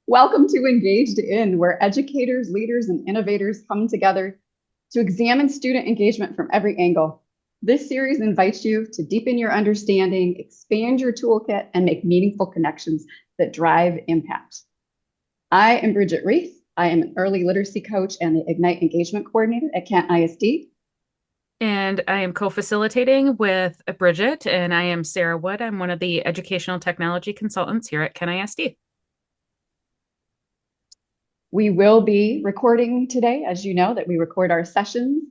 Welcome to Engaged In, where educators, leaders, and innovators come together to examine student engagement from every angle. This series invites you to deepen your understanding, expand your toolkit, and make meaningful connections that drive impact. I am Bridget Reith. I am an early literacy coach and the Ignite Engagement Coordinator at Kent ISD. And I am co-facilitating with Bridget, and I am Sarah Wood. I'm one of the educational technology consultants here at Kent ISD. We will be recording today, as you know, that we record our sessions.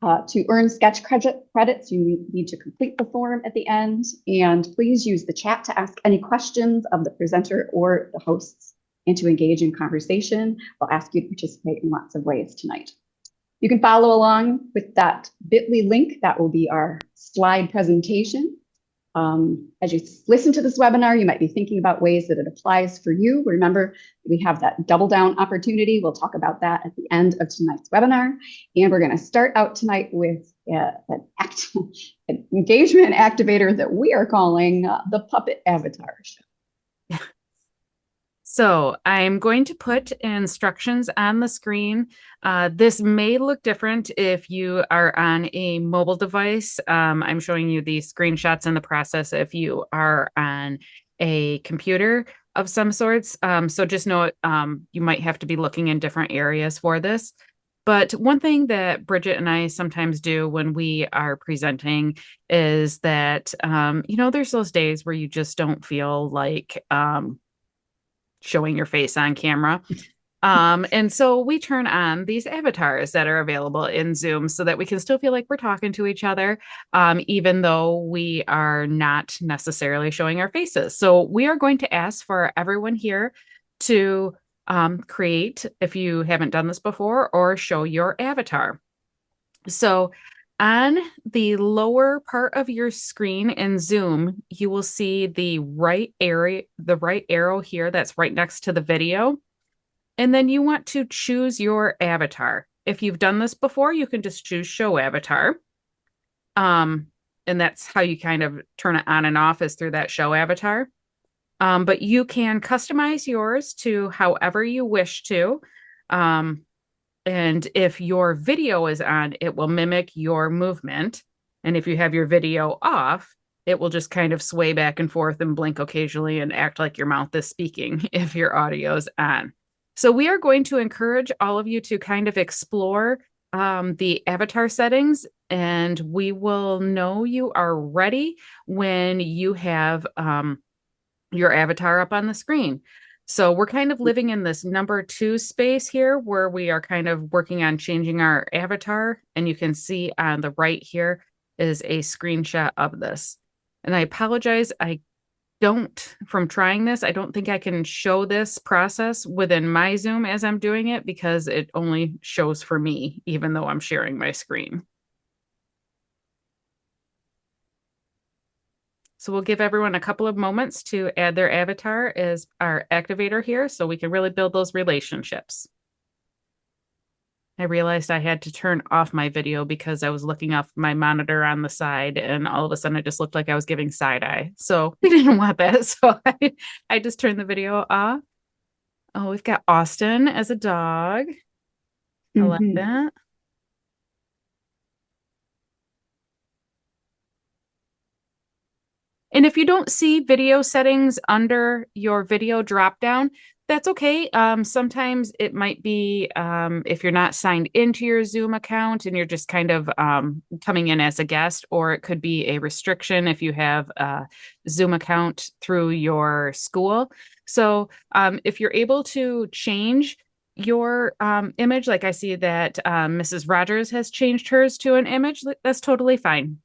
To earn sketch credits, you need to complete the form at the end, and please use the chat to ask any questions of the presenter or the hosts and to engage in conversation. We'll ask you to participate in lots of ways tonight. You can follow along with that bit.ly link. That will be our slide presentation. As you listen to this webinar, you might be thinking about ways that it applies for you. Remember, we have that double down opportunity. We'll talk about that at the end of tonight's webinar. And we're going to start out tonight with an engagement activator that we are calling the Puppet Avatar Show. So I'm going to put instructions on the screen. This may look different if you are on a mobile device. I'm showing you the screenshots in the process if you are on a computer of some sorts. So just know you might have to be looking in different areas for this. But one thing that Bridget and I sometimes do when we are presenting is that, there's those days where you just don't feel like showing your face on camera. And so we turn on these avatars that are available in Zoom so that we can still feel like we're talking to each other, even though we are not necessarily showing our faces. So we are going to ask for everyone here to create, if you haven't done this before, or show your avatar. So on the lower part of your screen in Zoom, you will see the right arrow here that's right next to the video. And then you want to choose your avatar. If you've done this before, you can just choose show avatar. And that's how you kind of turn it on and off, is through that show avatar. But you can customize yours to however you wish to. And if your video is on, it will mimic your movement. And if you have your video off, it will just kind of sway back and forth and blink occasionally and act like your mouth is speaking if your audio is on. So we are going to encourage all of you to kind of explore the avatar settings, and we will know you are ready when you have your avatar up on the screen. So we're kind of living in this number 2 space here where we are kind of working on changing our avatar. And you can see on the right here is a screenshot of this. And I apologize, from trying this, I don't think I can show this process within my Zoom as I'm doing it because it only shows for me, even though I'm sharing my screen. So we'll give everyone a couple of moments to add their avatar as our activator here so we can really build those relationships. I realized I had to turn off my video because I was looking off my monitor on the side, and all of a sudden it just looked like I was giving side eye. So we didn't want that. So I just turned the video off. Oh, we've got Austin as a dog. I like that. And if you don't see video settings under your video dropdown, that's okay. Sometimes it might be if you're not signed into your Zoom account and you're just kind of coming in as a guest, or it could be a restriction if you have a Zoom account through your school. So if you're able to change your image, like I see that Mrs. Rogers has changed hers to an image, that's totally fine.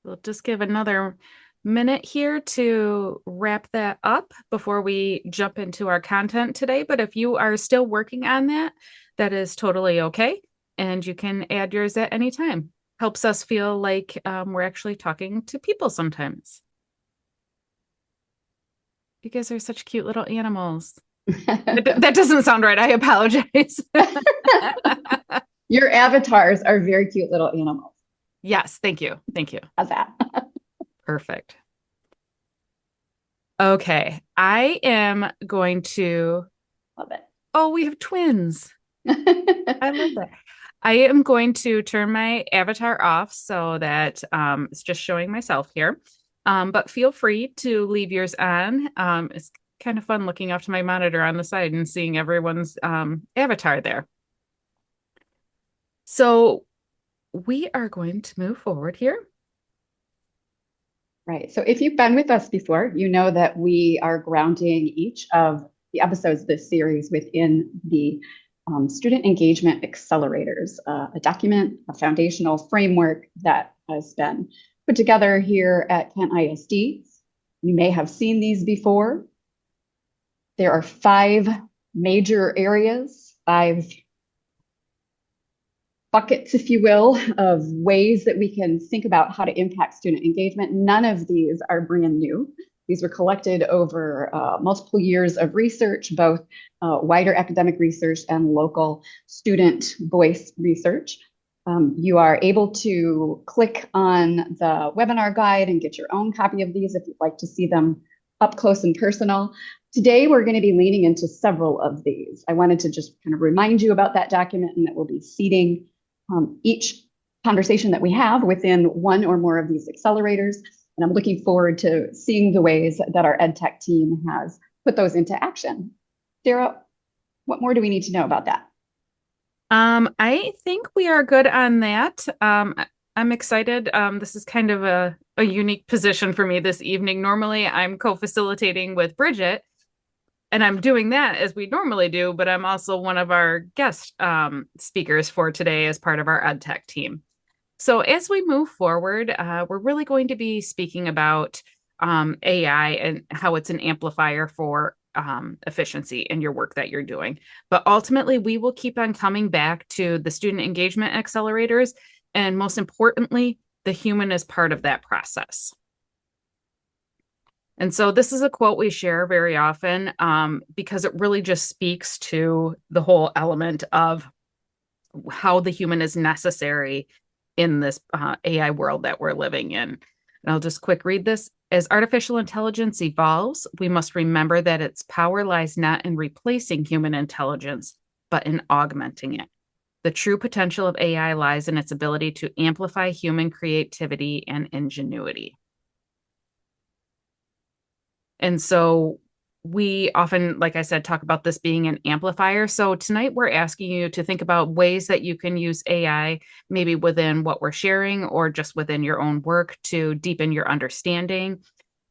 We'll just give another minute here to wrap that up before we jump into our content today. But if you are still working on that, that is totally okay. And you can add yours at any time. Helps us feel like we're actually talking to people sometimes. You guys are such cute little animals. That doesn't sound right. I apologize. Your avatars are very cute little animals. Yes, thank you. Thank you. How's that? Perfect. Okay, I am going to. Love Oh, we have twins. I love it. that. I am going to turn my avatar off so that it's just showing myself here. But feel free to leave yours on. It's kind of fun looking off to my monitor on the side and seeing everyone's avatar there. So we are going to move forward here. Right. So if you've been with us before, you know that we are grounding each of the episodes of this series within the student engagement accelerators, a document, a foundational framework that has been put together here at Kent ISD. You may have seen these before. There are 5 major areas, 5 buckets, if you will, of ways that we can think about how to impact student engagement. None of these are brand new. These were collected over multiple years of research, both wider academic research and local student voice research. You are able to click on the webinar guide and get your own copy of these if you'd like to see them up close and personal. Today, we're going to be leaning into several of these. I wanted to just kind of remind you about that document and that we'll be seeding each conversation that we have within one or more of these accelerators. And I'm looking forward to seeing the ways that our EdTech team has put those into action. Sarah, what more do we need to know about that? I think we are good on that. I'm excited. This is kind of a unique position for me this evening. Normally, I'm co-facilitating with Bridget, and I'm doing that as we normally do, but I'm also one of our guest speakers for today as part of our EdTech team. So as we move forward, we're really going to be speaking about AI and how it's an amplifier for efficiency in your work that you're doing. But ultimately, we will keep on coming back to the student engagement accelerators, and most importantly, the human is part of that process. And so this is a quote we share very often because it really just speaks to the whole element of how the human is necessary in this AI world that we're living in. And I'll just quick read this. As artificial intelligence evolves, we must remember that its power lies not in replacing human intelligence, but in augmenting it. The true potential of AI lies in its ability to amplify human creativity and ingenuity. And so we often, like I said, talk about this being an amplifier. So tonight we're asking you to think about ways that you can use AI, maybe within what we're sharing or just within your own work to deepen your understanding,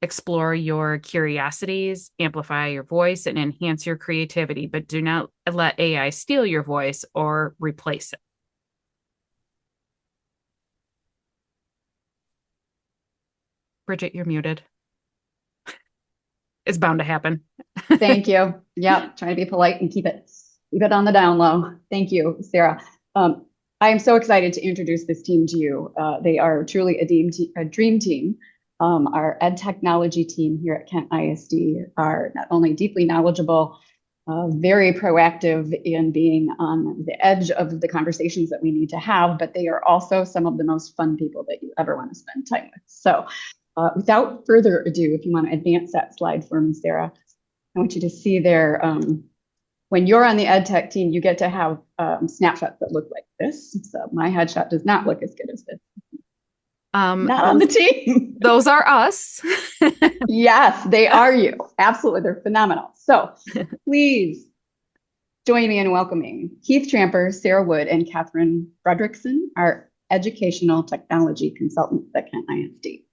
explore your curiosities, amplify your voice, and enhance your creativity. But do not let AI steal your voice or replace it. Bridget, you're muted. It's bound to happen. Thank you. Yep, trying to be polite and keep it on the down low. Thank you, Sarah. I am so excited to introduce this team to you. They are truly a dream team. Our ed technology team here at Kent ISD are not only deeply knowledgeable, very proactive in being on the edge of the conversations that we need to have, but they are also some of the most fun people that you ever want to spend time with. So without further ado, if you want to advance that slide for me, Sarah, I want you to see there, when you're on the ed tech team, you get to have snapshots that look like this. So my headshot does not look as good as this. Not on the team. Those are us. Yes, they are you. Absolutely. They're phenomenal. So please join me in welcoming Keith Tramper, Sarah Wood, and Catherine Fredrickson, our educational technology consultants at Kent ISD.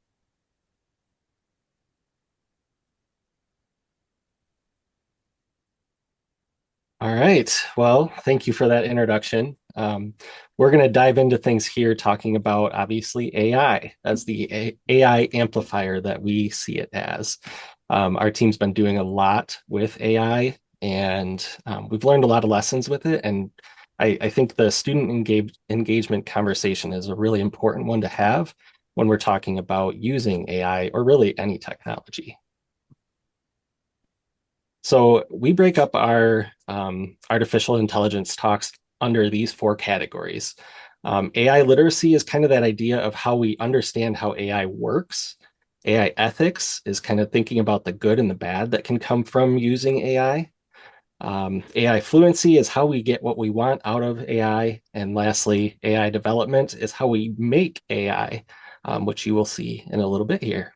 All right. Well, thank you for that introduction. We're going to dive into things here talking about obviously AI as the AI amplifier that we see it as. Our team's been doing a lot with AI and we've learned a lot of lessons with it. And I think the student engagement conversation is a really important one to have when we're talking about using AI or really any technology. So we break up our artificial intelligence talks under these 4 categories. AI literacy is kind of that idea of how we understand how AI works AI ethics is kind of thinking about the good and the bad that can come from using AI. AI fluency is how we get what we want out of AI. And lastly, AI development is how we make AI, which you will see in a little bit here.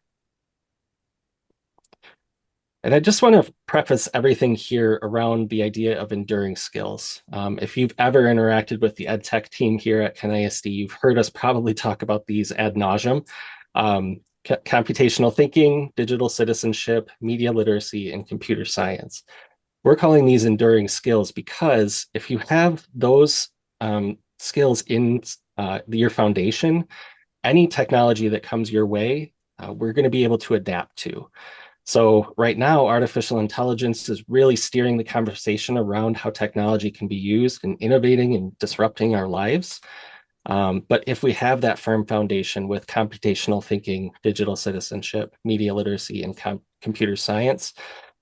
And I just want to preface everything here around the idea of enduring skills. If you've ever interacted with the ed tech team here at CanISD, you've heard us probably talk about these ad nauseum. Computational thinking, digital citizenship, media literacy, and computer science. We're calling these enduring skills because if you have those skills in your foundation, any technology that comes your way, we're going to be able to adapt to. So right now, artificial intelligence is really steering the conversation around how technology can be used in innovating and disrupting our lives. But if we have that firm foundation with computational thinking, digital citizenship, media literacy, and computer science,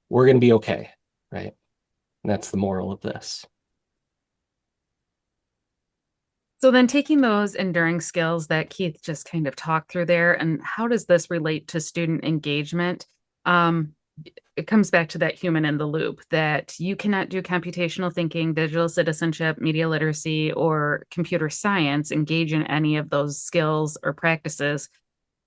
we're going to be okay, right? And that's the moral of this. So then taking those enduring skills that Keith just kind of talked through there, and how does this relate to student engagement? It comes back to that human in the loop, that you cannot do computational thinking, digital citizenship, media literacy, or computer science, engage in any of those skills or practices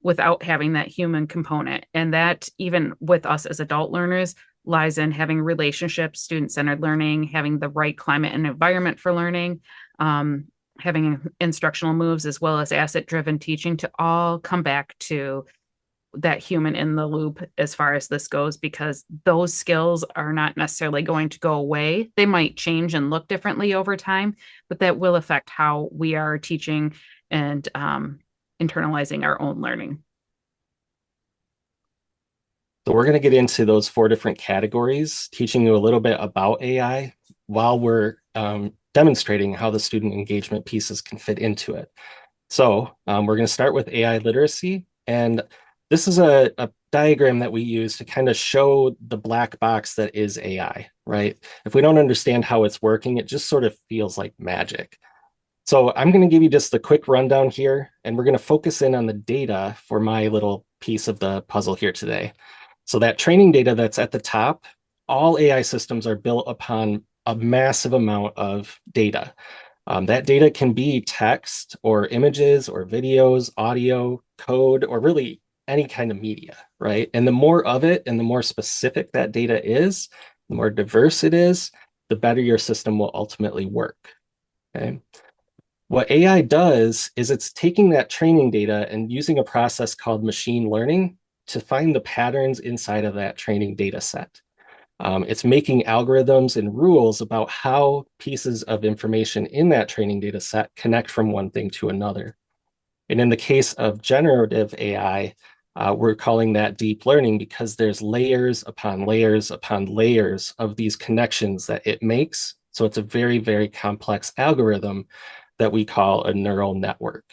without having that human component. And that, even with us as adult learners, lies in having relationships, student-centered learning, having the right climate and environment for learning, having instructional moves, as well as asset-driven teaching, to all come back to that human in the loop as far as this goes, because those skills are not necessarily going to go away. They might change and look differently over time, but that will affect how we are teaching and internalizing our own learning. So we're going to get into those 4 different categories, teaching you a little bit about AI while we're demonstrating how the student engagement pieces can fit into it. So we're going to start with AI literacy. And this is a diagram that we use to kind of show the black box that is AI, right? If we don't understand how it's working, it just sort of feels like magic. So I'm going to give you just a quick rundown here, and we're going to focus in on the data for my little piece of the puzzle here today. So that training data that's at the top, all AI systems are built upon a massive amount of data. That data can be text or images or videos, audio, code, or really any kind of media, right? And the more of it and the more specific that data is, the more diverse it is, the better your system will ultimately work, okay? What AI does is it's taking that training data and using a process called machine learning to find the patterns inside of that training data set. It's making algorithms and rules about how pieces of information in that training data set connect from one thing to another. And in the case of generative AI, we're calling that deep learning because there's layers upon layers upon layers of these connections that it makes. So it's a very, very complex algorithm that we call a neural network.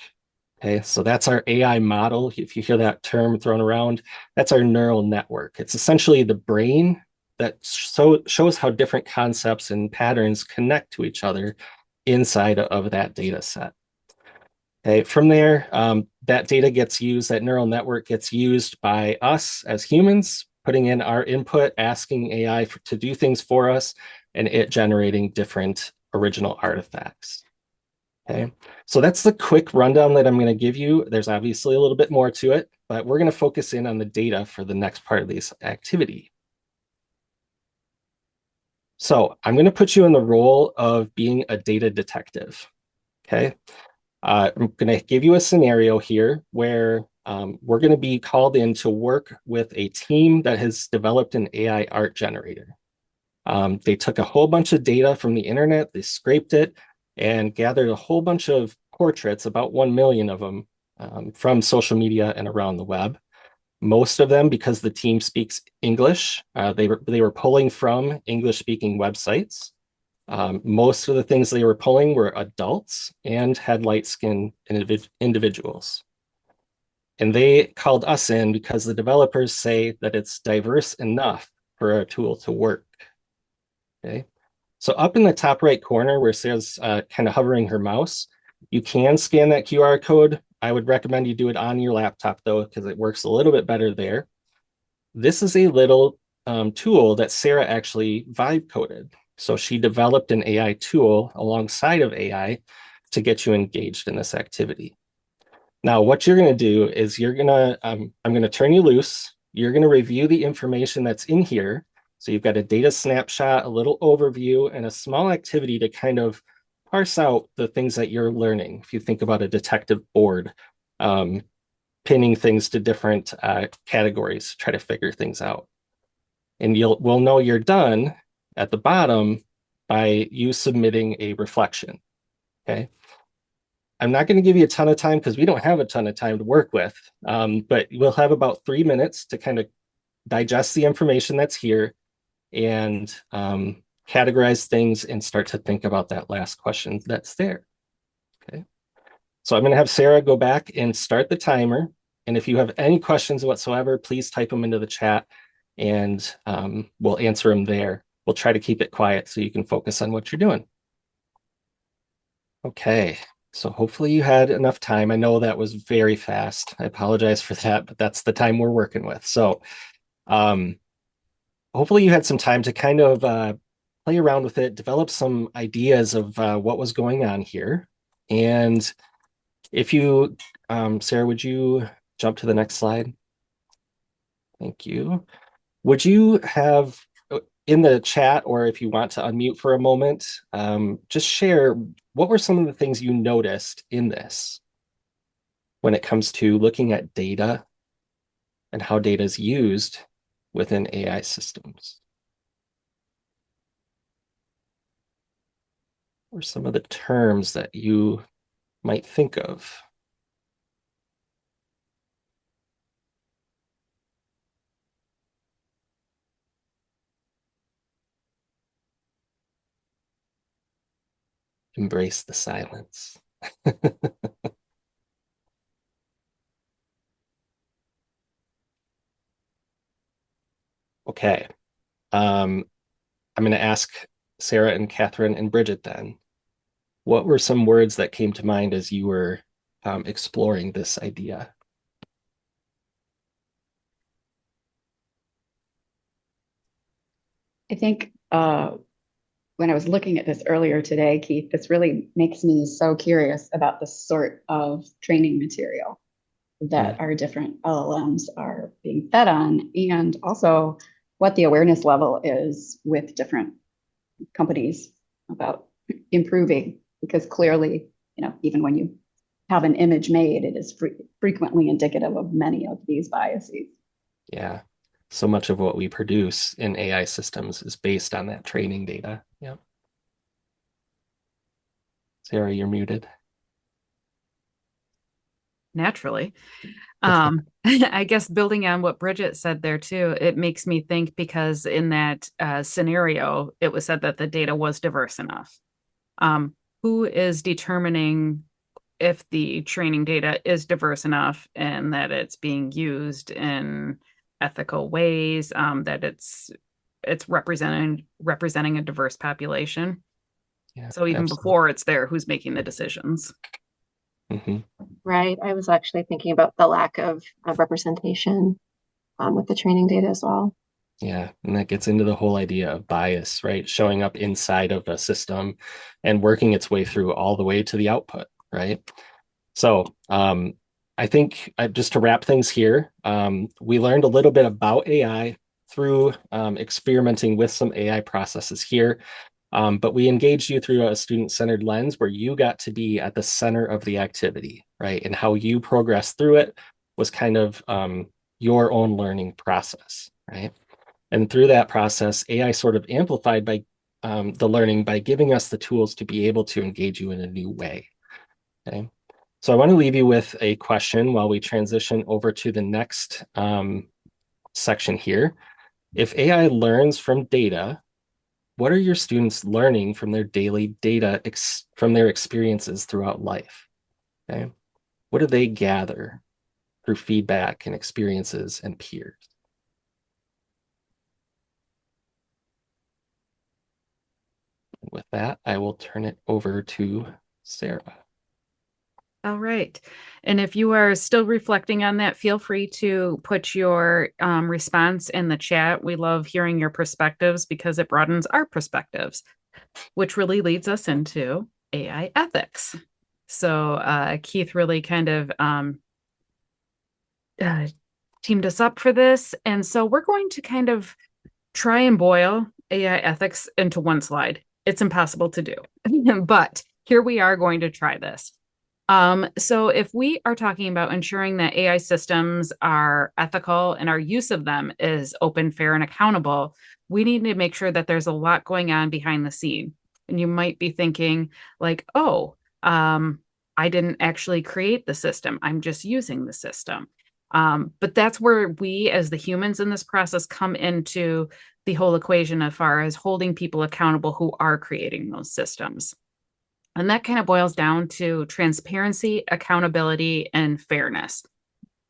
Okay, so that's our AI model. If you hear that term thrown around, that's our neural network. It's essentially the brain that shows how different concepts and patterns connect to each other inside of that data set. Okay, from there, that data gets used, that neural network gets used by us as humans, putting in our input, asking AI to do things for us, and it generating different original artifacts. Okay, so that's the quick rundown that I'm going to give you. There's obviously a little bit more to it, but we're going to focus in on the data for the next part of this activity. So I'm going to put you in the role of being a data detective. Okay, I'm going to give you a scenario here where we're going to be called in to work with a team that has developed an AI art generator. They took a whole bunch of data from the internet, they scraped it, and gathered a whole bunch of portraits, about 1 million of them, from social media and around the web. Most of them, because the team speaks English, they were pulling from English-speaking websites. Most of the things they were pulling were adults and had light-skinned individuals. And they called us in because the developers say that it's diverse enough for a tool to work. Okay. So up in the top right corner where Sarah's kind of hovering her mouse, you can scan that QR code I would recommend you do it on your laptop though, because it works a little bit better there. This is a little tool that Sarah actually vibe coded. So she developed an AI tool alongside of AI to get you engaged in this activity. Now, what you're going to do is I'm going to turn you loose. You're going to review the information that's in here. So you've got a data snapshot, a little overview, and a small activity to kind of parse out the things that you're learning. If you think about a detective board, um, pinning things to different categories, try to figure things out. And we'll know you're done at the bottom by you submitting a reflection. Okay. I'm not going to give you a ton of time because we don't have a ton of time to work with, but we'll have about 3 minutes to kind of digest the information that's here and categorize things and start to think about that last question that's there. Okay. So I'm going to have Sarah go back and start the timer. And if you have any questions whatsoever, please type them into the chat and we'll answer them there. We'll try to keep it quiet so you can focus on what you're doing. Okay, so hopefully you had enough time. I know that was very fast. I apologize for that, but that's the time we're working with. So hopefully you had some time to kind of play around with it, develop some ideas of what was going on here. And if you, Sarah, would you jump to the next slide? Thank you. Would you have in the chat, or if you want to unmute for a moment, just share what were some of the things you noticed in this when it comes to looking at data and how data is used within AI systems? Or some of the terms that you might think of? Embrace the silence. Okay. I'm going to ask Sarah and Catherine and Bridget then. What were some words that came to mind as you were exploring this idea? I think when I was looking at this earlier today, Keith, this really makes me so curious about the sort of training material that our different LLMs are being fed on, and also what the awareness level is with different companies about improving. Because clearly, even when you have an image made, it is frequently indicative of many of these biases. Yeah. So much of what we produce in AI systems is based on that training data. Yep. Sarah, you're muted. Naturally. I guess building on what Bridget said there too, it makes me think because in that scenario, it was said that the data was diverse enough. Who is determining if the training data is diverse enough and that it's being used in ethical ways, that it's representing a diverse population? Yeah, So even absolutely. before it's there, who's making the decisions? Mm-hmm. Right. I was actually thinking about the lack of representation with the training data as well. Yeah, and that gets into the whole idea of bias, right? Showing up inside of a system and working its way through all the way to the output, right? So I think just to wrap things here, we learned a little bit about AI through experimenting with some AI processes here. But we engaged you through a student-centered lens where you got to be at the center of the activity, right? And how you progressed through it was kind of your own learning process, right? And through that process, AI sort of amplified by the learning by giving us the tools to be able to engage you in a new way. Okay. So I want to leave you with a question while we transition over to the next section here. If AI learns from data, what are your students learning from their daily data, from their experiences throughout life? Okay. What do they gather through feedback and experiences and peers? With that, I will turn it over to Sarah. All right. And if you are still reflecting on that, feel free to put your response in the chat. We love hearing your perspectives because it broadens our perspectives, which really leads us into AI ethics. So Keith really kind of teamed us up for this. And so we're going to kind of try and boil AI ethics into one slide. It's impossible to do, but here we are going to try this. So if we are talking about ensuring that AI systems are ethical and our use of them is open, fair, and accountable, we need to make sure that there's a lot going on behind the scene. And you might be thinking like, oh, I didn't actually create the system. I'm just using the system. But that's where we as the humans in this process come into the whole equation as far as holding people accountable who are creating those systems. And that kind of boils down to transparency, accountability, and fairness.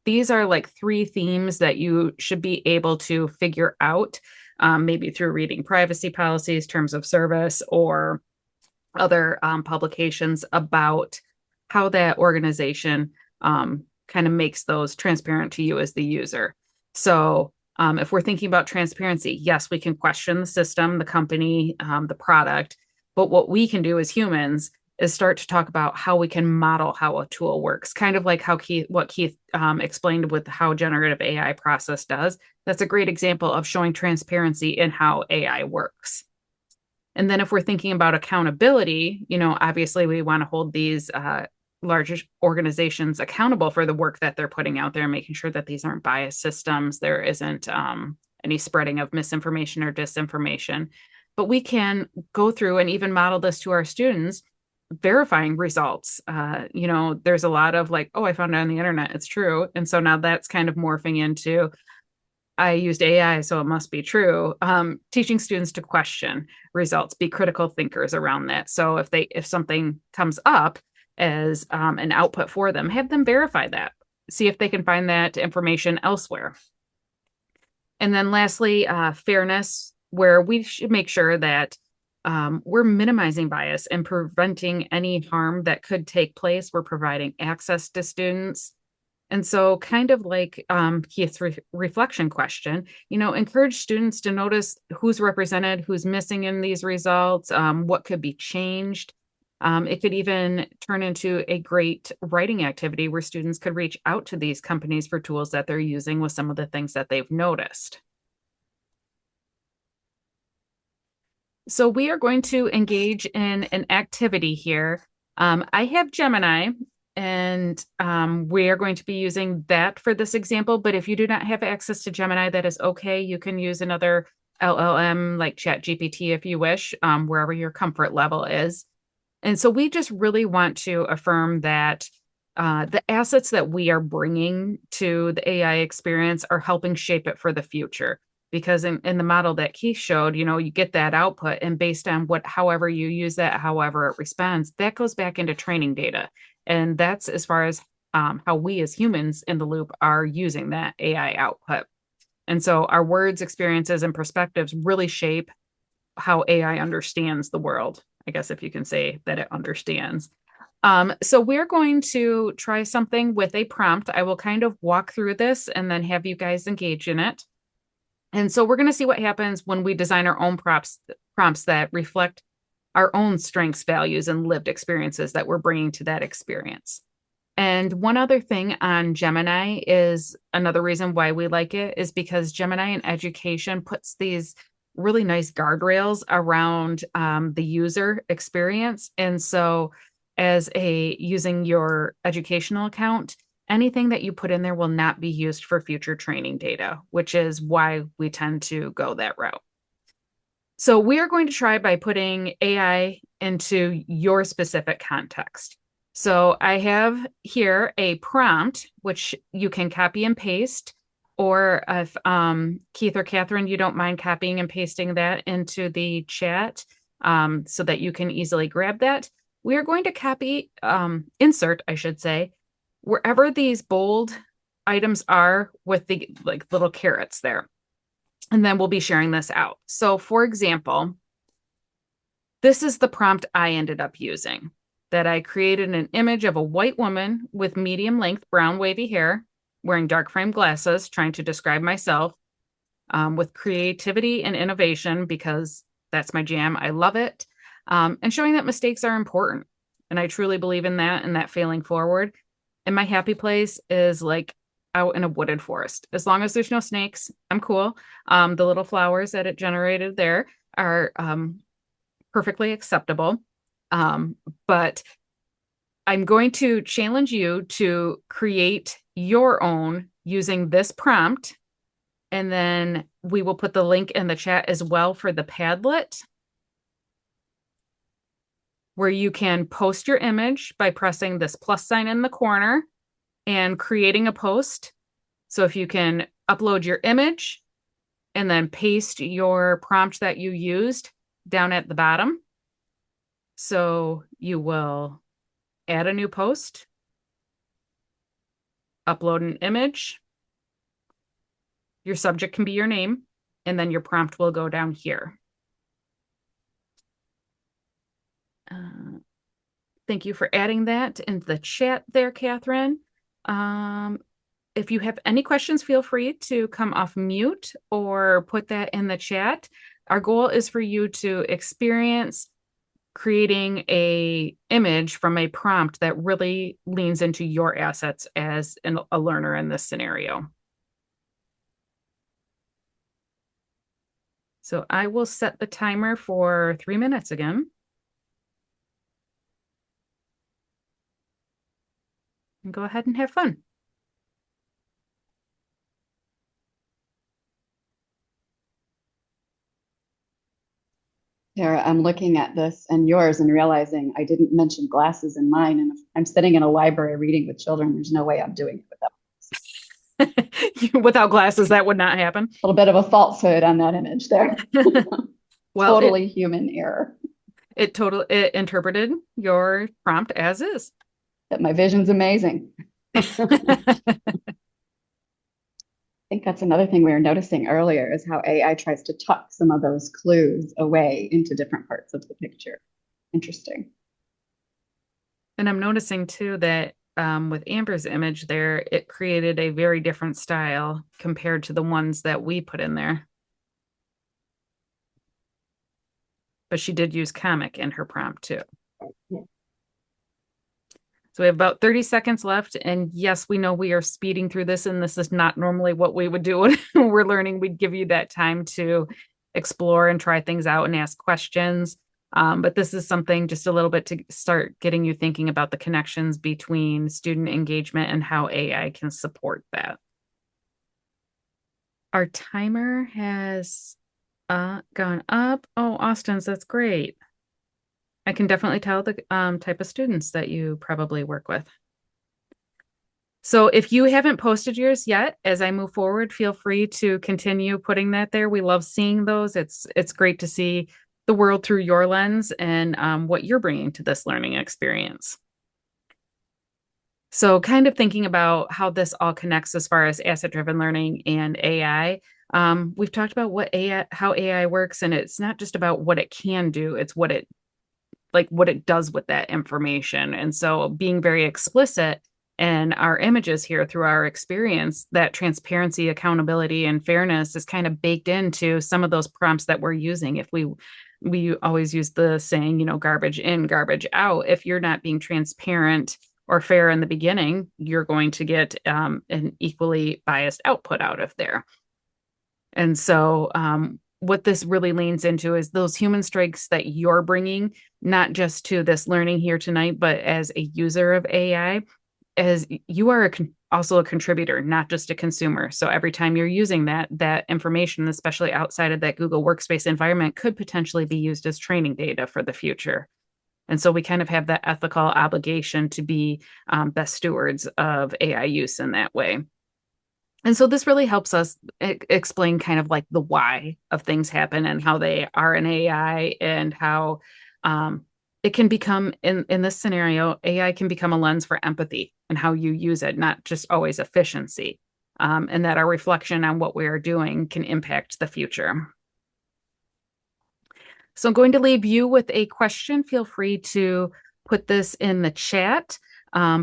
These are like three themes that you should be able to figure out, maybe through reading privacy policies, terms of service, or other publications about how that organization kind of makes those transparent to you as the user. So if we're thinking about transparency, yes, we can question the system, the company, the product, but what we can do as humans is start to talk about how we can model how a tool works, kind of like how Keith explained with how generative AI process does. That's a great example of showing transparency in how AI works. And then if we're thinking about accountability, obviously we want to hold these large organizations accountable for the work that they're putting out there, making sure that these aren't biased systems. There isn't any spreading of misinformation or disinformation. But we can go through and even model this to our students, verifying results. There's a lot of like, oh, I found it on the internet, it's true. And so now that's kind of morphing into, I used AI, so it must be true. Teaching students to question results, be critical thinkers around that. So if something comes up as an output for them, have them verify that, see if they can find that information elsewhere. And then lastly, fairness, where we should make sure that we're minimizing bias and preventing any harm that could take place. We're providing access to students. And so kind of like Keith's reflection question, encourage students to notice who's represented, who's missing in these results, what could be changed. It could even turn into a great writing activity where students could reach out to these companies for tools that they're using with some of the things that they've noticed. So we are going to engage in an activity here. I have Gemini, and we are going to be using that for this example. But if you do not have access to Gemini, that is okay. You can use another LLM like ChatGPT if you wish, wherever your comfort level is. And so we just really want to affirm that the assets that we are bringing to the AI experience are helping shape it for the future. Because in the model that Keith showed, you get that output, and based on however you use that, however it responds, that goes back into training data. And that's as far as how we as humans in the loop are using that AI output. And so our words, experiences, and perspectives really shape how AI understands the world, I guess, if you can say that it understands. So we're going to try something with a prompt. I will kind of walk through this and then have you guys engage in it. And so we're going to see what happens when we design our own prompts that reflect our own strengths, values, and lived experiences that we're bringing to that experience. And one other thing on Gemini is another reason why we like it is because Gemini in education puts these really nice guardrails around the user experience. And so using your educational account, anything that you put in there will not be used for future training data, which is why we tend to go that route. So we are going to try by putting AI into your specific context. So I have here a prompt, which you can copy and paste, or if Keith or Catherine, you don't mind copying and pasting that into the chat so that you can easily grab that. We are going to insert, I should say, wherever these bold items are with the little carrots there. And then we'll be sharing this out. So for example, this is the prompt I ended up using. that I created an image of a white woman with medium length brown wavy hair, wearing dark frame glasses, trying to describe myself with creativity and innovation, because that's my jam. I love it. And showing that mistakes are important. And I truly believe in that and that failing forward. And my happy place is like out in a wooded forest. As long as there's no snakes, I'm cool. The little flowers that it generated there are perfectly acceptable. But I'm going to challenge you to create your own using this prompt. And then we will put the link in the chat as well for the Padlet, where you can post your image by pressing this plus sign in the corner and creating a post. So if you can upload your image and then paste your prompt that you used down at the bottom. So you will add a new post, upload an image. Your subject can be your name, and then your prompt will go down here. Thank you for adding that in the chat there, Catherine. If you have any questions, feel free to come off mute or put that in the chat. Our goal is for you to experience creating a image from a prompt that really leans into your assets as a learner in this scenario. So I will set the timer for 3 minutes again. And go ahead and have fun. Tara, I'm looking at this and yours and realizing I didn't mention glasses in mine. And if I'm sitting in a library reading with children, there's no way I'm doing it without. Without glasses, that would not happen. A little bit of a falsehood on that image there. Well, totally human error. It interpreted your prompt as is. That my vision's amazing. I think that's another thing we were noticing earlier is how AI tries to tuck some of those clues away into different parts of the picture. Interesting. And I'm noticing too that with Amber's image there, it created a very different style compared to the ones that we put in there. But she did use comic in her prompt too. Yeah. So we have about 30 seconds left. And yes, we know we are speeding through this, and this is not normally what we would do when we're learning. We'd give you that time to explore and try things out and ask questions. But this is something just a little bit to start getting you thinking about the connections between student engagement and how AI can support that. Our timer has gone up. Oh, Austin's, that's great. I can definitely tell the type of students that you probably work with. So if you haven't posted yours yet, as I move forward, feel free to continue putting that there. We love seeing those. It's great to see the world through your lens and what you're bringing to this learning experience. So kind of thinking about how this all connects as far as asset-driven learning and AI. We've talked about how AI works, and it's not just about what it can do, it's what it does with that information. And so being very explicit in our images here through our experience, that transparency, accountability, and fairness is kind of baked into some of those prompts that we're using. If we always use the saying, garbage in, garbage out. If you're not being transparent or fair in the beginning, you're going to get an equally biased output out of there. And so what this really leans into is those human strengths that you're bringing, not just to this learning here tonight, but as a user of AI, as you are also a contributor, not just a consumer. So every time you're using that information, especially outside of that Google Workspace environment, could potentially be used as training data for the future. And so we kind of have that ethical obligation to be best stewards of AI use in that way. And so this really helps us explain kind of like the why of things happen and how they are in AI, and how it can become, in this scenario, AI can become a lens for empathy and how you use it, not just always efficiency, and that our reflection on what we are doing can impact the future. So I'm going to leave you with a question. Feel free to put this in the chat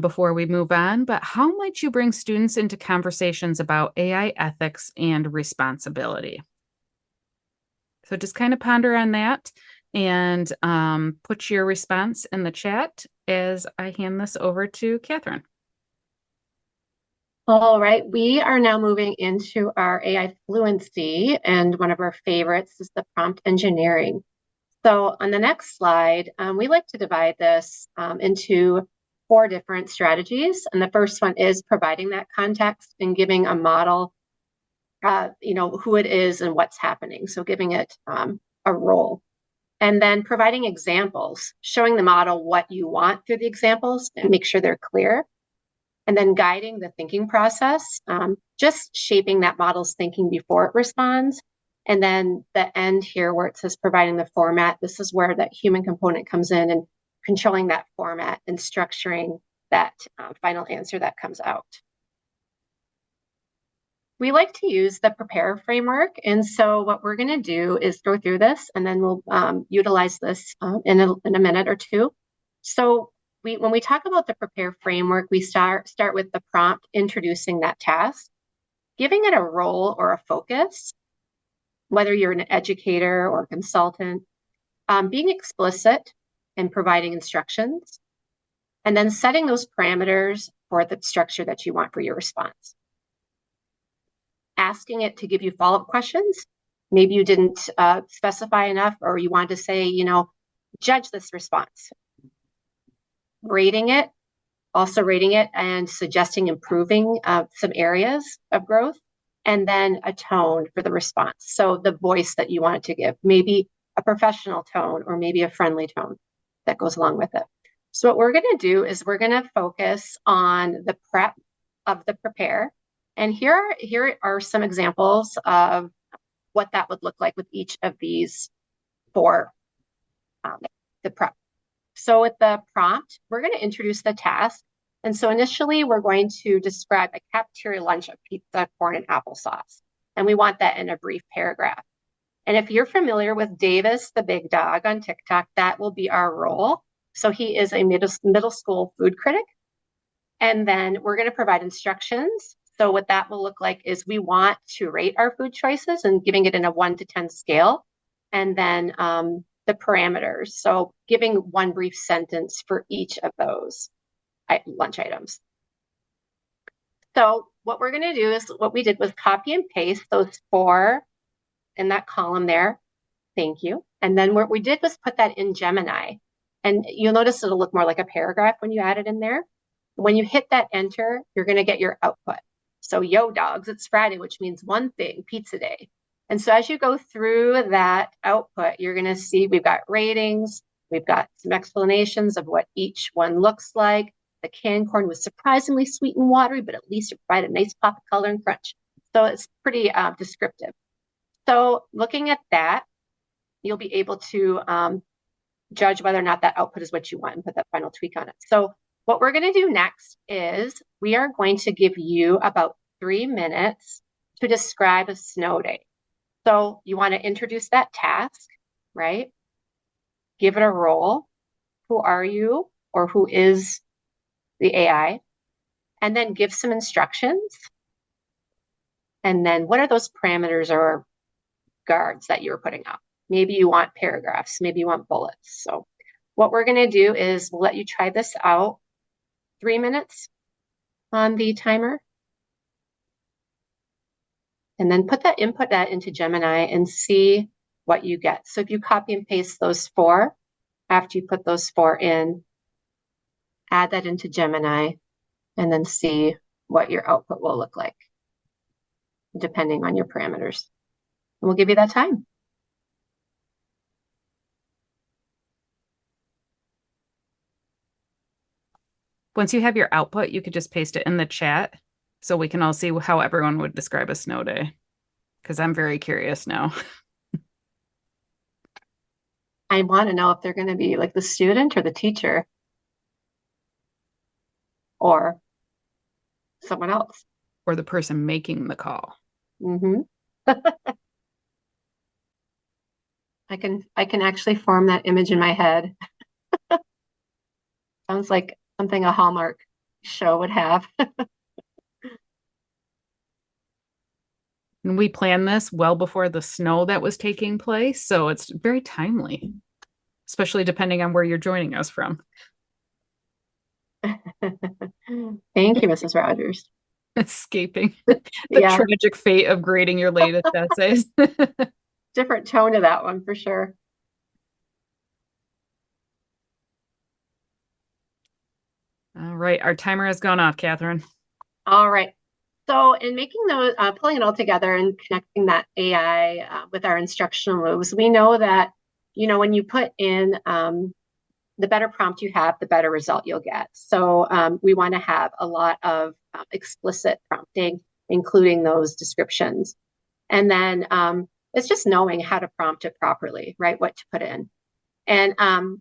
before we move on, but how might you bring students into conversations about AI ethics and responsibility? So just kind of ponder on that and put your response in the chat as I hand this over to Catherine. All right, we are now moving into our AI fluency, and one of our favorites is the prompt engineering. So on the next slide, we like to divide this into 4 different strategies. And the first one is providing that context and giving a model, who it is and what's happening. So giving it a role. And then providing examples, showing the model what you want through the examples and make sure they're clear. And then guiding the thinking process, just shaping that model's thinking before it responds. And then the end here where it says providing the format, this is where that human component comes in and controlling that format and structuring that final answer that comes out. We like to use the prepare framework. And so what we're going to do is go through this, and then we'll utilize this in a minute or two. So when we talk about the prepare framework, we start with the prompt, introducing that task, giving it a role or a focus, whether you're an educator or a consultant, being explicit and providing instructions, and then setting those parameters for the structure that you want for your response. Asking it to give you follow-up questions. Maybe you didn't specify enough, or you wanted to say, judge this response. Rating it and suggesting improving some areas of growth, and then a tone for the response. So the voice that you want it to give, maybe a professional tone or maybe a friendly tone that goes along with it. So what we're going to do is we're going to focus on the prep of the prepare. And here are some examples of what that would look like with each of these 4, the prep. So with the prompt, we're going to introduce the task. And so initially, we're going to describe a cafeteria lunch of pizza, corn, and applesauce. And we want that in a brief paragraph. And if you're familiar with Davis, the big dog on TikTok, that will be our role. So he is a middle school food critic. And then we're going to provide instructions. So what that will look like is we want to rate our food choices and giving it in a 1 to 10 scale. And then the parameters. So giving one brief sentence for each of those lunch items. So what we're going to do is what we did was copy and paste those 4 in that column there. Thank you. And then what we did was put that in Gemini. And you'll notice it'll look more like a paragraph when you add it in there. When you hit that enter, you're going to get your output. So, yo, dogs, it's Friday, which means one thing, pizza day. And so as you go through that output, you're going to see we've got ratings, we've got some explanations of what each one looks like. The canned corn was surprisingly sweet and watery, but at least it provided a nice pop of color and crunch. So it's pretty descriptive. So looking at that, you'll be able to judge whether or not that output is what you want and put that final tweak on it. So what we're going to do next is we are going to give you about 3 minutes to describe a snow day. So you want to introduce that task, right? Give it a role. Who are you, or who is the AI? And then give some instructions. And then what are those parameters or guards that you're putting up? Maybe you want paragraphs, maybe you want bullets. So what we're going to do is we'll let you try this out. 3 minutes on the timer. And then input that into Gemini and see what you get. So if you copy and paste those 4, after you put those 4 in, add that into Gemini, and then see what your output will look like, depending on your parameters. And we'll give you that time. Once you have your output, you could just paste it in the chat so we can all see how everyone would describe a snow day, because I'm very curious now. I want to know if they're going to be like the student or the teacher or someone else. Or the person making the call. Mm-hmm. I can actually form that image in my head. Sounds like something a Hallmark show would have. And we planned this well before the snow that was taking place, so it's very timely, especially depending on where you're joining us from. Thank you, Mrs. Rogers. Escaping the Yeah, tragic fate of grading your latest essays. different tone to that one for sure. All right, our timer has gone off, Catherine. All right. So in making those, pulling it all together and connecting that AI with our instructional moves, we know that, when you put in the better prompt you have, the better result you'll get. So we want to have a lot of explicit prompting, including those descriptions. And then it's just knowing how to prompt it properly, right? What to put in. And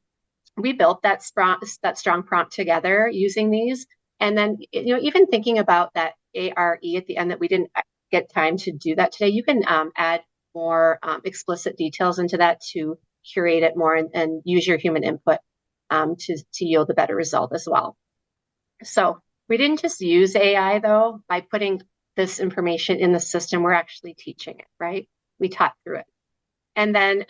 we built that strong prompt together using these. And then, even thinking about that ARE at the end that we didn't get time to do that today, you can add more explicit details into that to curate it more and use your human input to yield a better result as well. So we didn't just use AI though, by putting this information in the system, we're actually teaching it, right? We taught through it. And then,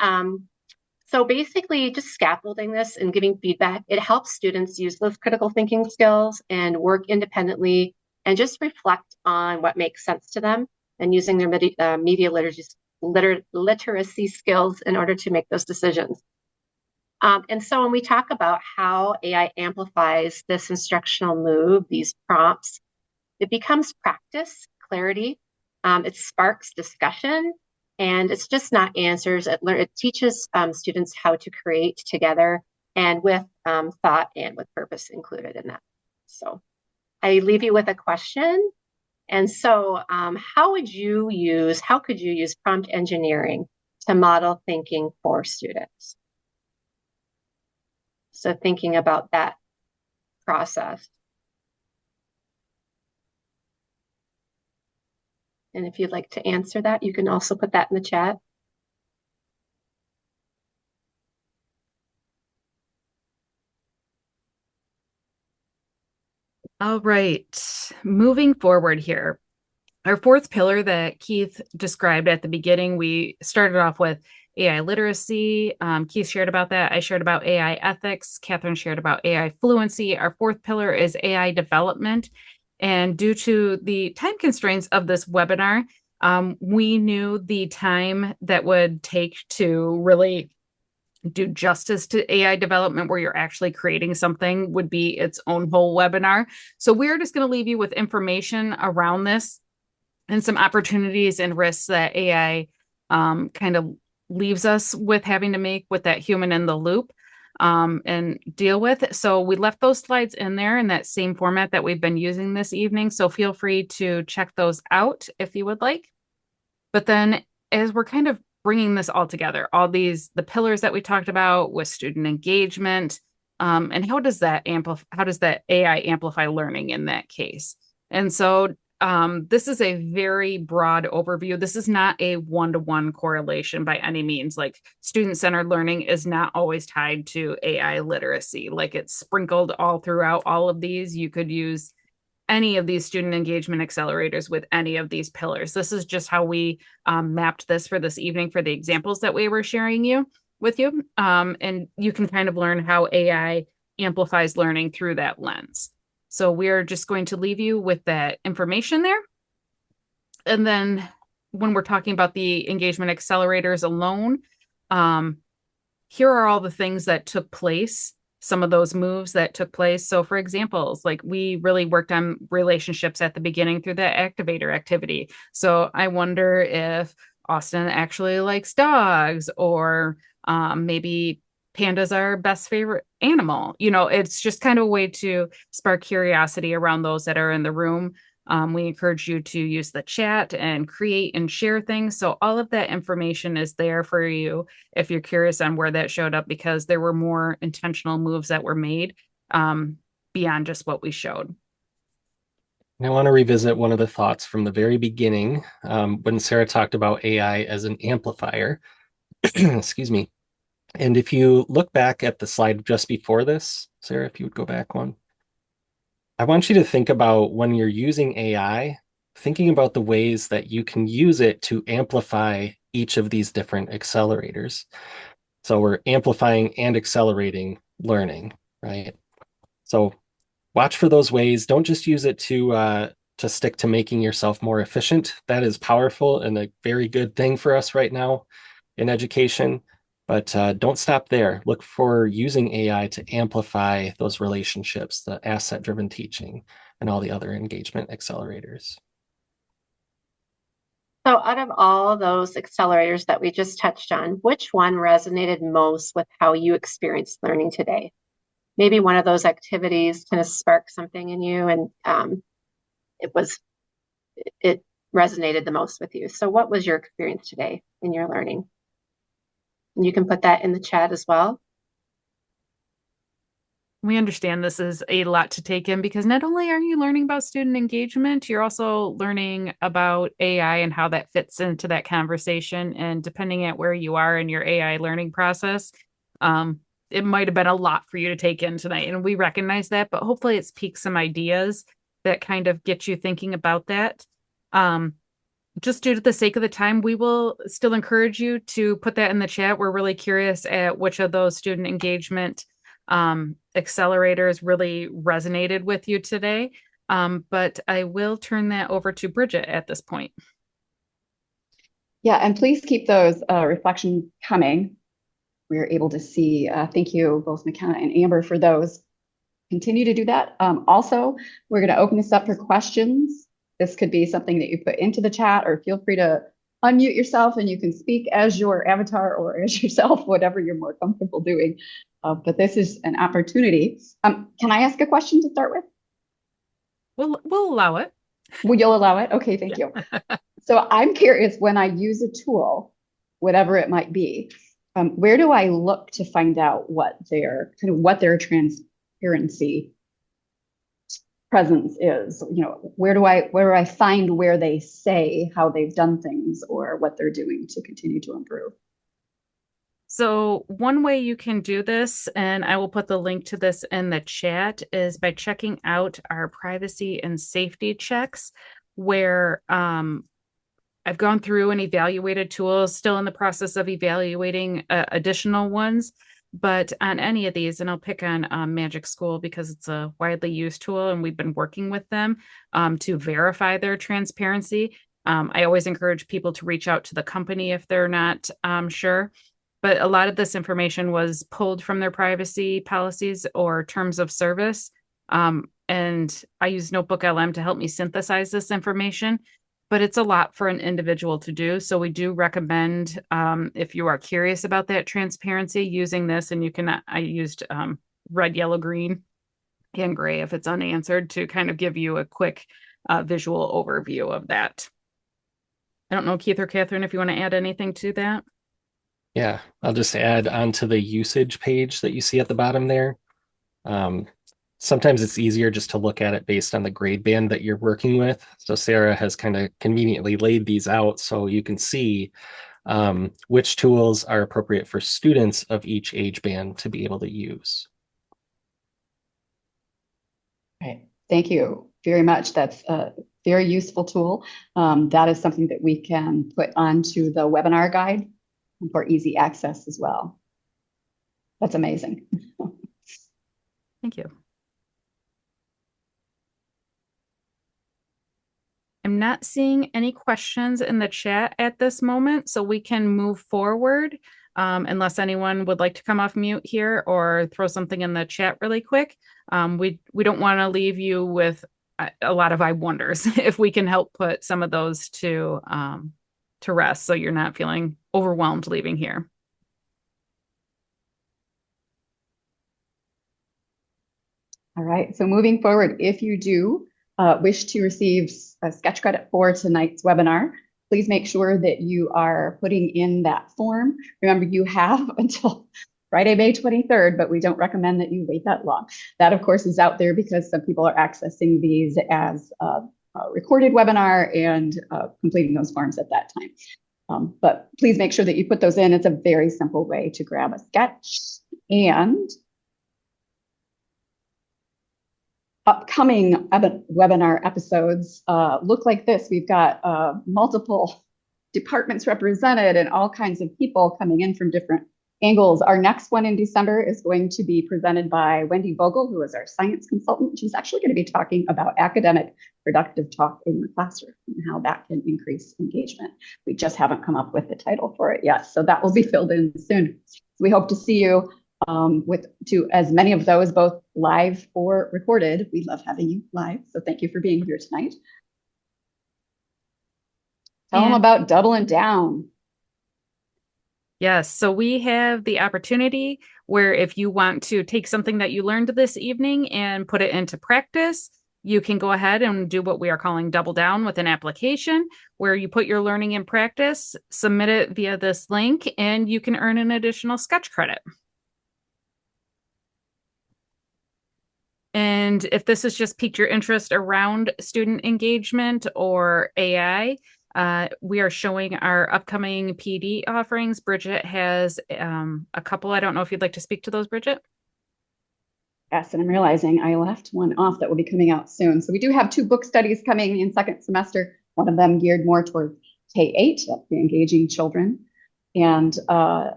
so basically just scaffolding this and giving feedback, it helps students use those critical thinking skills and work independently and just reflect on what makes sense to them and using their media literacy skills in order to make those decisions. And so when we talk about how AI amplifies this instructional move, these prompts, it becomes practice, clarity, it sparks discussion, and it's just not answers. It teaches students how to create together and with thought and with purpose included in that. So I leave you with a question. And so how could you use prompt engineering to model thinking for students? So thinking about that process. And if you'd like to answer that, you can also put that in the chat. All right, moving forward here. Our fourth pillar that Keith described at the beginning, we started off with AI literacy. Keith shared about that. I shared about AI ethics. Catherine shared about AI fluency. Our fourth pillar is AI development. And due to the time constraints of this webinar, we knew the time that would take to really do justice to AI development where you're actually creating something would be its own whole webinar. So we're just going to leave you with information around this and some opportunities and risks that AI kind of leaves us with having to make with that human in the loop and deal with. So we left those slides in there in that same format that we've been using this evening. So feel free to check those out if you would like. But then as we're kind of bringing this all together, the pillars that we talked about with student engagement, and how does that AI amplify learning in that case? And so this is a very broad overview. This is not a one-to-one correlation by any means. Like student-centered learning is not always tied to AI literacy. Like it's sprinkled all throughout all of these. You could use any of these student engagement accelerators with any of these pillars. This is just how we mapped this for this evening for the examples that we were sharing with you. And you can kind of learn how AI amplifies learning through that lens. So we're just going to leave you with that information there. And then when we're talking about the engagement accelerators alone, here are all the things that took place, some of those moves that took place. So for examples, like we really worked on relationships at the beginning through the activator activity. So I wonder if Austin actually likes dogs, or maybe pandas are our best favorite animal. It's just kind of a way to spark curiosity around those that are in the room. We encourage you to use the chat and create and share things. So all of that information is there for you if you're curious on where that showed up, because there were more intentional moves that were made beyond just what we showed. I want to revisit one of the thoughts from the very beginning when Sarah talked about AI as an amplifier. Excuse me. And if you look back at the slide just before this, Sarah, if you would go back one, I want you to think about when you're using AI, thinking about the ways that you can use it to amplify each of these different accelerators. So we're amplifying and accelerating learning, right? So watch for those ways. Don't just use it to stick to making yourself more efficient. That is powerful and a very good thing for us right now in education. But don't stop there. Look for using AI to amplify those relationships, the asset-driven teaching, and all the other engagement accelerators. So out of all those accelerators that we just touched on, which one resonated most with how you experienced learning today? Maybe one of those activities kind of sparked something in you and it resonated the most with you. So what was your experience today in your learning? And you can put that in the chat as well. We understand this is a lot to take in because not only are you learning about student engagement, you're also learning about AI and how that fits into that conversation. And depending at where you are in your AI learning process, it might have been a lot for you to take in tonight. And we recognize that, but hopefully it's piqued some ideas that kind of get you thinking about that. Just due to the sake of the time, we will still encourage you to put that in the chat. We're really curious at which of those student engagement accelerators really resonated with you today. But I will turn that over to Bridget at this point. Yeah, and please keep those reflections coming. We're able to see, thank you, both McKenna and Amber, for those. Continue to do that. Also, we're going to open this up for questions. This could be something that you put into the chat, or feel free to unmute yourself and you can speak as your avatar or as yourself, whatever you're more comfortable doing. But this is an opportunity. Can I ask a question to start with? We'll allow it. Will you allow it? Okay, thank you. So I'm curious, when I use a tool, whatever it might be, where do I look to find out what their transparency presence is? Where do I find where they say how they've done things or what they're doing to continue to improve? So one way you can do this, and I will put the link to this in the chat, is by checking out our privacy and safety checks, where I've gone through and evaluated tools, still in the process of evaluating additional ones. But on any of these, and I'll pick on Magic School because it's a widely used tool and we've been working with them to verify their transparency. I always encourage people to reach out to the company if they're not sure. But a lot of this information was pulled from their privacy policies or terms of service. And I use Notebook LM to help me synthesize this information. But it's a lot for an individual to do. So we do recommend, if you are curious about that transparency, using this. And I used red, yellow, green, and gray if it's unanswered to kind of give you a quick visual overview of that. I don't know, Keith or Catherine, if you want to add anything to that. Yeah, I'll just add onto the usage page that you see at the bottom there. Sometimes it's easier just to look at it based on the grade band that you're working with. So Sarah has kind of conveniently laid these out so you can see which tools are appropriate for students of each age band to be able to use. Right. Thank you very much. That's a very useful tool. That is something that we can put onto the webinar guide for easy access as well. That's amazing. Thank you. I'm not seeing any questions in the chat at this moment, so we can move forward unless anyone would like to come off mute here or throw something in the chat really quick. We don't want to leave you with a lot of I wonders if we can help put some of those to rest so you're not feeling overwhelmed leaving here. All right, so moving forward, if you do wish to receive a sketch credit for tonight's webinar, please make sure that you are putting in that form. Remember, you have until Friday, May 23rd, but we don't recommend that you wait that long. That, of course, is out there because some people are accessing these as a recorded webinar and completing those forms at that time. But please make sure that you put those in. It's a very simple way to grab a sketch. And upcoming webinar episodes look like this. We've got multiple departments represented and all kinds of people coming in from different angles. Our next one in December is going to be presented by Wendy Vogel, who is our science consultant. She's actually going to be talking about academic productive talk in the classroom and how that can increase engagement. We just haven't come up with the title for it yet, so that will be filled in soon. We hope to see you to as many of those, both live or recorded. We love having you live, so thank you for being here tonight. Tell them about doubling down. Yes, so we have the opportunity where if you want to take something that you learned this evening and put it into practice, you can go ahead and do what we are calling double down with an application where you put your learning in practice, submit it via this link, and you can earn an additional sketch credit. And if this has just piqued your interest around student engagement or AI, we are showing our upcoming PD offerings. Bridget has a couple. I don't know if you'd like to speak to those, Bridget. Yes, and I'm realizing I left one off that will be coming out soon. So we do have 2 book studies coming in second semester, one of them geared more towards K-8, that's the engaging children. And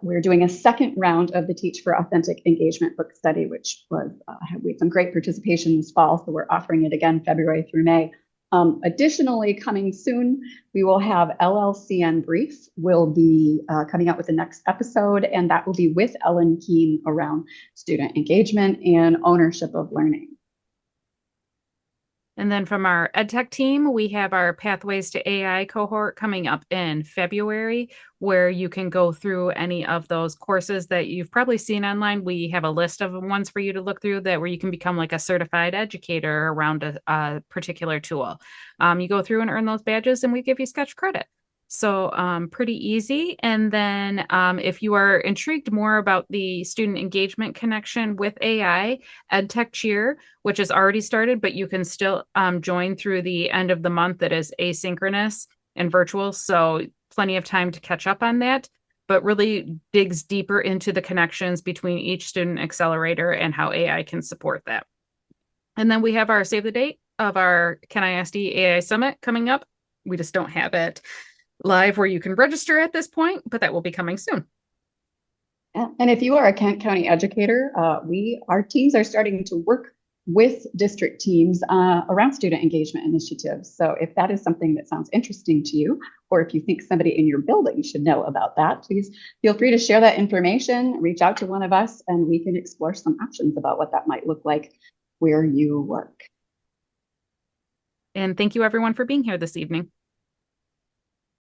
we're doing a second round of the Teach for Authentic Engagement book study, which was, we had some great participation this fall, so we're offering it again February through May. Additionally, coming soon, we will have LLCN Brief will be coming out with the next episode, and that will be with Ellen Keene around student engagement and ownership of learning. And then from our EdTech team, we have our Pathways to AI cohort coming up in February, where you can go through any of those courses that you've probably seen online. We have a list of ones for you to look through that where you can become like a certified educator around a particular tool. You go through and earn those badges and we give you sketch credit. So pretty easy. And then if you are intrigued more about the student engagement connection with AI, EdTech Cheer, which has already started, but you can still join through the end of the month. That is asynchronous and virtual. So plenty of time to catch up on that, but really digs deeper into the connections between each student accelerator and how AI can support that. And then we have our save the date of our Can I SD AI Summit coming up. We just don't have it live where you can register at this point, but that will be coming soon. Yeah. And if you are a Kent County educator, our teams are starting to work with district teams around student engagement initiatives. So if that is something that sounds interesting to you, or if you think somebody in your building should know about that, please feel free to share that information, reach out to one of us, and we can explore some options about what that might look like where you work. And thank you everyone for being here this evening.